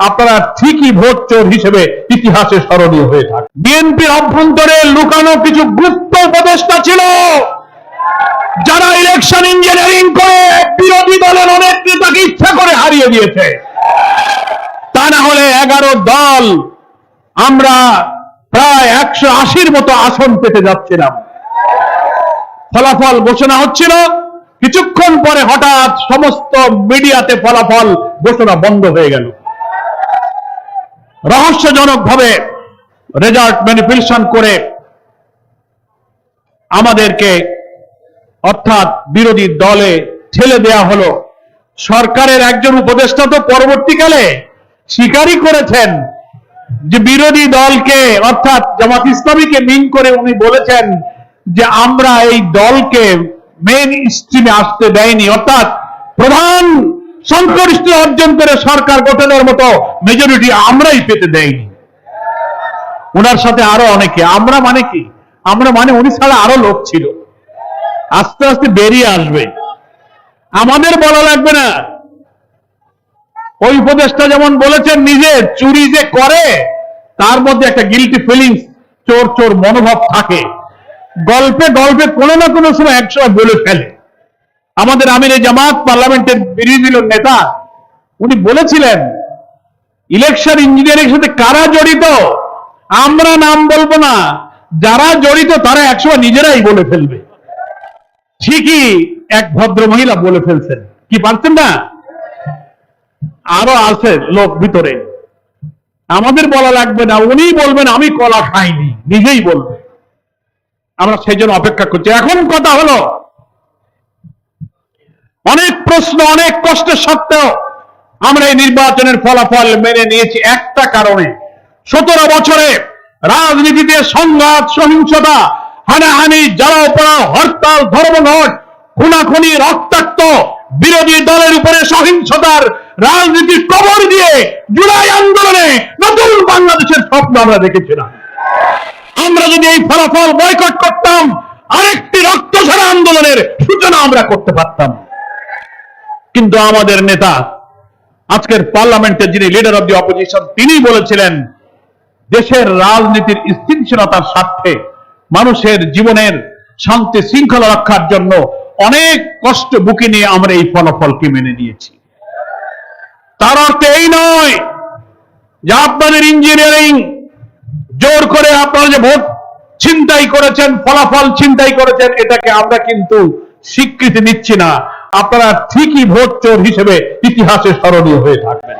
আপনারা ঠিকই ভোট চোর হিসেবে ইতিহাসে স্মরণীয় হয়ে থাকে। বিএনপির অভ্যন্তরে লুকানো কিছু গুপ্ত উপদেষ্টা ছিল, যারা ইলেকশন ইঞ্জিনিয়ারিং করে বিরোধী দলের অনেক নেতাকে ইচ্ছা করে হারিয়ে দিয়েছে। তা না হলে 11 দল আমরা প্রায় 180-র মতো আসন পেতে যাচ্ছিলাম। ফলাফল ঘোষণা হচ্ছিল, কিছুক্ষণ পরে হঠাৎ সমস্ত মিডিয়াতে ফলাফল ঘোষণা বন্ধ হয়ে গেল। রহস্যজনকভাবে রেজাল্ট ম্যানিপুলেশন করে আমাদেরকে অর্থাৎ বিরোধী দলে ঠেলে দেয়া হলো। সরকারের একজন উপদেষ্টা তো পরবর্তীকালে স্বীকারই করেছেন যে বিরোধী দলকে অর্থাৎ জামাত ইসলামীকে মিন করে উনি বলেছেন যে আমরা এই দলকে মেইন স্ট্রিমে আসতে দেয়নি, অর্থাৎ প্রধান সংখ্যাগরিষ্ঠ অর্জন করে সরকার গঠনের মতো মেজরিটি আমরাই পেতে দেয়নি। ওনার সাথে আরো অনেকে, আমরা মানে কি, আমরা মানে উনি ছাড়া আরো লোক ছিল, আস্তে আস্তে বেরিয়ে আসবে, আমাদের বলা লাগবে না। ওই উপদেষ্টা যেমন বলেছেন নিজে চুরি যে করে তার মধ্যে একটা গিলটি ফিলিংস, চোর চোর মনোভাব থাকে, গল্পে গল্পে কোনো না কোনো সময় একসময় বলে ফেলে। আমাদের আমিরে জামাত পার্লামেন্টের বিরোধী দলের নেতা উনি বলেছিলেন ইলেকশন ইঞ্জিনিয়ারিং সাথে কারা জড়িত আমরা নাম বলবো না, যারা জড়িত তারা একসময় নিজেরাই বলে ফেলবে। ঠিকই এক ভদ্র মহিলা বলে ফেলছেন, কি পারছেন না, আরো আছে লোক ভিতরে, আমাদের বলা লাগবে না, উনি বলবেন আমি কলা খাইনি, নিজেই বলবে। আমরা সেই জন্য অপেক্ষা করছি। এখন কথা হলো, অনেক প্রশ্ন অনেক কষ্টের সত্ত্বেও আমরা এই নির্বাচনের ফলাফল মেনে নিয়েছি একটা কারণে, 17 বছরে রাজনীতিতে সংঘাত, সহিংসতা, হানাহানি, জ্বালাও পোড়াও, হরতাল, ধর্মঘট, খুনাখুনি, রক্তাক্ত বিরোধী দলের উপরে সহিংসতার রাজনীতির কবর দিয়ে জুলাই আন্দোলনে নতুন বাংলাদেশের স্বপ্ন আমরা দেখেছিলাম। আমরা যদি এই ফলাফল বয়কট করতাম, আরেকটি রক্তঝরা আন্দোলনের সূচনা আমরা করতে পারতাম। কিন্তু আমাদের নেতা, আজকের পার্লামেন্টের যিনি লিডার অব দি অপোজিশন, তিনি বলেছিলেন দেশের রাজনীতির স্থিতিশীলতার স্বার্থে মানুষের জীবনের শান্তি শৃঙ্খলা রক্ষার জন্য অনেক কষ্ট বুকে নিয়ে আমরা এই ফলাফলকে মেনে নিয়েছি। তার অর্থ এই নয় যে আপনাদের ইঞ্জিনিয়ারিং জোর করে আপনারা যে ভোট ছিনতাই করেছেন, ফলাফল ছিনতাই করেছেন, এটাকে আমরা কিন্তু স্বীকৃতি দিচ্ছি না। আপনারা ঠিকই ভোট চোর হিসেবে ইতিহাসে স্মরণীয় হয়ে থাকবেন।